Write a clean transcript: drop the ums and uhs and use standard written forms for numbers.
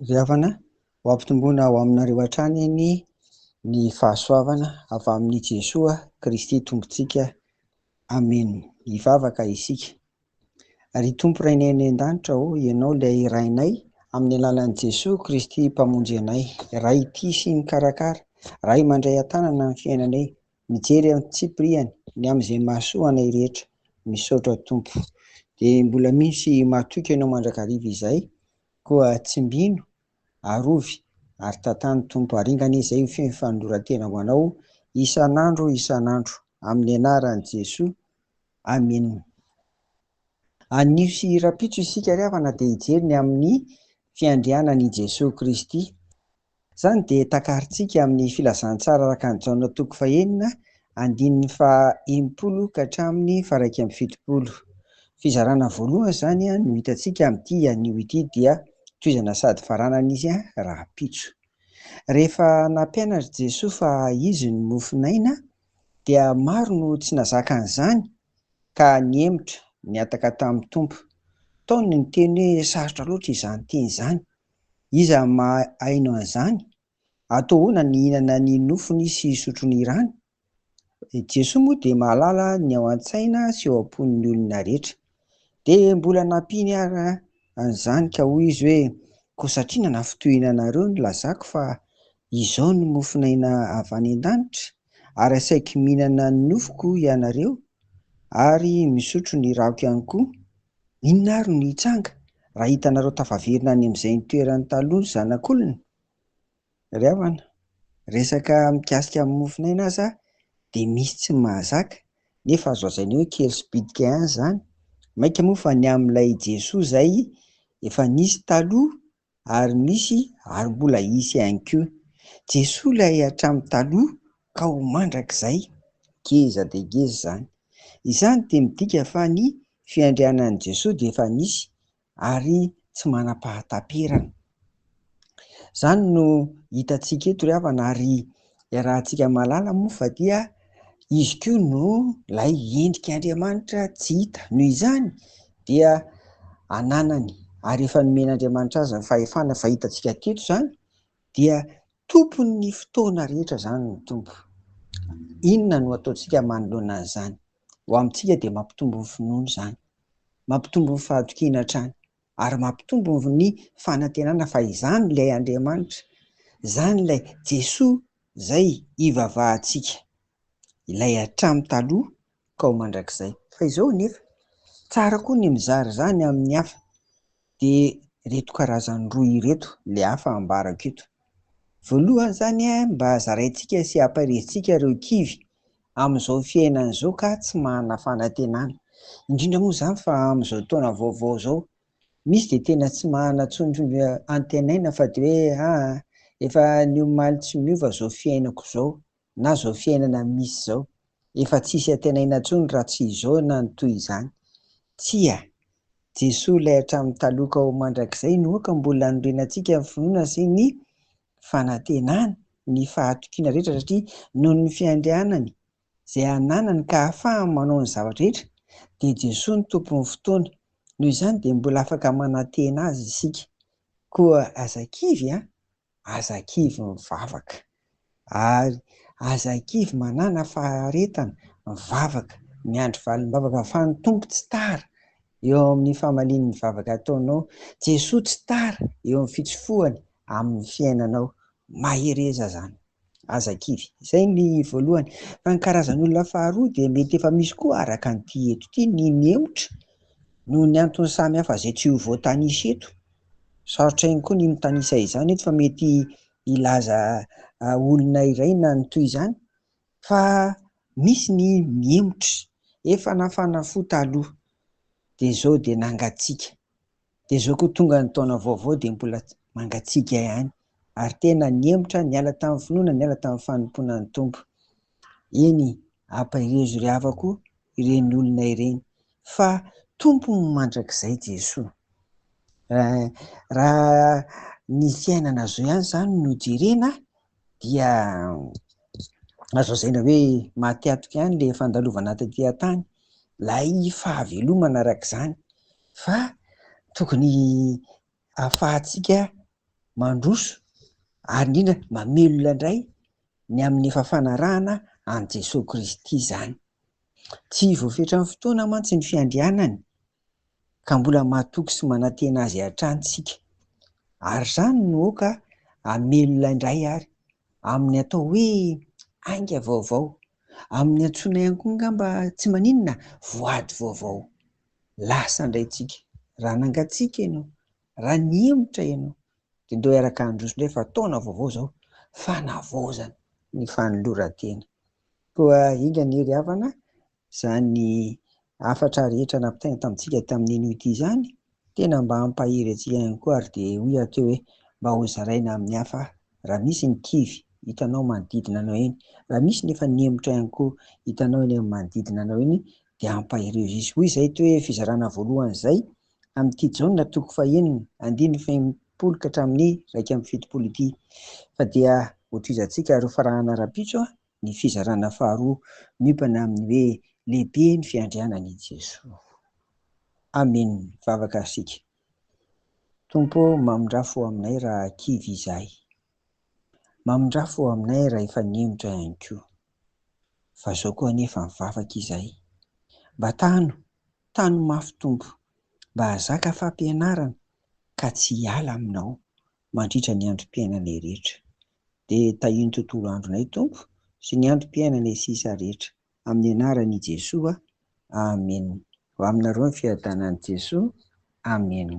Ry havana, ho ampitomboina ao aminareo hatrany ny fahasoavana avy amin'ny Jesoa Kristy Tompontsika. Amen. Hivavaka isika. Ry Tompo rainay any an-danitra, ianao ilay rainay amin'ny alalan'i Jesoa Kristy mpamonjy anay. Ray tia sy mikarakara, ray mandray an-tanana amin'ny fiainanay, mijery amin'ny tsipriany ny amin'izay mahasoa anay rehetra. Misaotra Tompo. Dia mbola misy matoky ianao mandrakariva izay, koa tsy mbino, arovy ary tantany Tompo, aringana izay ho fifandoran-tena ho anao isan'andro amin'ny anaran'i Jesoa. Amen. Anio sy rapitso isika ry havana dia hijery ny amin'ny fiandrianan'i Jesoa Kristy. Izany dia takaritsika amin'ny filazantsara araka ny Jaona 9:1-10 ka hatramin'ny 1:70. Fizarana voalohany izany no hitantsika amin'ity anio ity dia toizana sady faranana izy rapitso. Rehefa nampianatra Jesoa fa izy no mofinaina dia maro no tsy nazaka an'izany ka niemotra niataka tamin'ny Tompo. Taony ny teny hoe sarotra loatra izany teny izany. Iza mahaino an'izany? Atao hoana ny hihinana ny nofony sy sotro ny rano? Jesoa moa dia mahalala ny ao an-tsaina sy ao am-pon'ny olona rehetra. Dia mbola nampiany ary an'izany ka hoy izy hoe: koa satria nanafotoina anareo ny lazako fa izao no mofinaina avy any an-danitra, ary asaiko mihinana ny nofoko ianareo ary misotro ny rako ihany koa. Inona ary no hitsanga raha hitanareo tafaverina any amin'izay ny toerany taloha ny zanak'olona? Ry havana, resaka mikasika amin'ny mofinaina aza dia misy tsy mahazaka, nefa azo lazaina hoe kely sy bitika ihany izany. Mainka moa fa ny amin'ilay Jesoa izay efa nisy taloha ary nisy ary mbola hisy ihany koa. Jesoa ilay hatramin'ny taloha ka ho mandrakizay, ngeza dia ngeza izany. Izany dia midika fa ny fiandrianan'i Jesoa dia efa nisy ary tsy manam-pahatamperana. Izany no hitantsika eto ry havana, ary rahantsika mahalala moa fa dia izy koa no ilay endrik'Andriamanitra tsy hita. Noho izany dia ananany ary efa nomen'Andriamanitra azy ny fahefana fa hitantsika teto izany dia tompon'ny fotoana rehetra izany ny Tompo. Inona no ataontsika manoloana an'izany? Ho amintsika dia mampitombo ny finoana izany, mampitombo ny fahatokiana hatrany ary mampitombo ny fanantenana fa izany ilay Andriamanitra, izany ilay Jesoa izay ivavahantsika, ilay hatramin'ny taloha ka ho mandrakizay. Fa izao nefa tsara koa ny mizara izany amin'ny hafa, dia ireto karazany roa ireto ilay hafa ambarako eto. Voalohany izany mba zaraintsika sy hampahirehintsika ireo kivy amin'izao fiainana izao ka tsy manana fanantenana, indrindra moa izany fa amin'izao taona vaovao izao misy dia tena tsy manana intsony antenaina fa dia hoe efa niomaly tsy miova izao fiainako izao na izao fiainana misy izao, efa tsisy antenaina intsony raha tsy izao na ny toy izany. Tsia, Jesoa ilay hatramin'ny taloha ka ho mandrakizay no ka mbola norenantsika ny finoana sy ny fanantenana, ny fahatokiana rehetra, satria noho ny fiandrianany izay ananany ka ahafahany manao ny zavatra rehetra dia Jesoa ny tompon'ny fotoana. Noho izany dia mbola afaka manantena azy isika. Koa azakivy azakivy mivavaka ary azakivy manana faharetana mivavaka, miandry valim-bavaka fa ny Tompo tsy tara eo amin'ny famalian'ny mivavaka ataonao. Jesoa tsy tara eo amin'ny fitsofohany amin'ny fiainanao. Mahereza izany, azakivy. Izay ny voalohany. Fa ny karazan'olona faharoa dia mety efa misy koa araka ny ity eto ity, ny miemotra noho ny antony samihafa izay tsy ho voatanisa eto. Sarotra ihany koa ny mitanisa izany eto fa mety ilaza olona iray na ny toy izany, fa misy ny miemotra efa nafana fo taloha dia izao dia nangatsiaka, dia izao koa tonga ny taona vaovao dia mbola mangatsiaka ihany, ary tena niemotra niala tamin'ny finoana, niala tamin'ny fanompoana ny Tompo. Eny, ampahirezo ry havako ireny olona ireny fa Tompo mandrakizay Jesoa. Raha ny fiainana zao ihany izany no jerena dia azo lazaina hoe mahatiatika ihany ilay fandalovana taty an-tany, ilay fahavelomana araka izany, fa tokony ahafahantsika mandroso ary indrindra mamelona indray ny amin'ny efa fanarahana an' Jesosy Kristy izany. Tsy voafetra ny fotoana mantsy ny fiandrianany ka mbola mahatoky sy manantena azy hatranintsika, ary izany no oka hamelona indray ary amin'ny atao hoe ainga vaovao, amin'ny antsoina ihany koa ngamba tsy maninona voady vaovao. Lasa indraytsika raha nangatsiaka ianao, raha nihimotra ianao dia ndao hiaraka handroso indray fa taona vaovao izao, fanavaozana ny fanoloran-tena. Koa inga ny ry havana izany hafatra rehetra nampitaina tamintsika tamin'ny an'io izany, tena mba hampahery antsika ihany koa ary dia hoy aho teo hoe mba ho zaraina amin'ny hafa raha misy ny kivy hitanao manodidina anao eny, raha misy nefa nihimotra ihany koa hitanao eny amin'ny manodidina anao eny, dia hampahery izy. Hoy izay teo hoe fizarana voalohany izay amin'ity Jaona toko 9:1-20 ka hatramin'ny 1:70 ity, fa dia hotoizantsika ary ho farahana rapitso ny fizarana faharoa miompana amin'ny hoe lehibe ny fiandrianan'i Jesosy. Amen. Vavaka sika. Tompo, mamondrafo aminay raha kivy izahay, mamondrafo aminay raha efa nihimotra ihany koa, fa izao koa anefa mivavaka izahay, mba tano mafy Tompo, mba hazaka fampianarana ka tsy hiala aminao mandritra ny androm-piainanay rehetra. Dia tahiny tontolo andronay Tompo sy ny androm-piainanay sisa rehetra, amin'ny anaran'i Jesosy. Amen. Ho aminareo ny fiadanan'i Jesosy. Amen.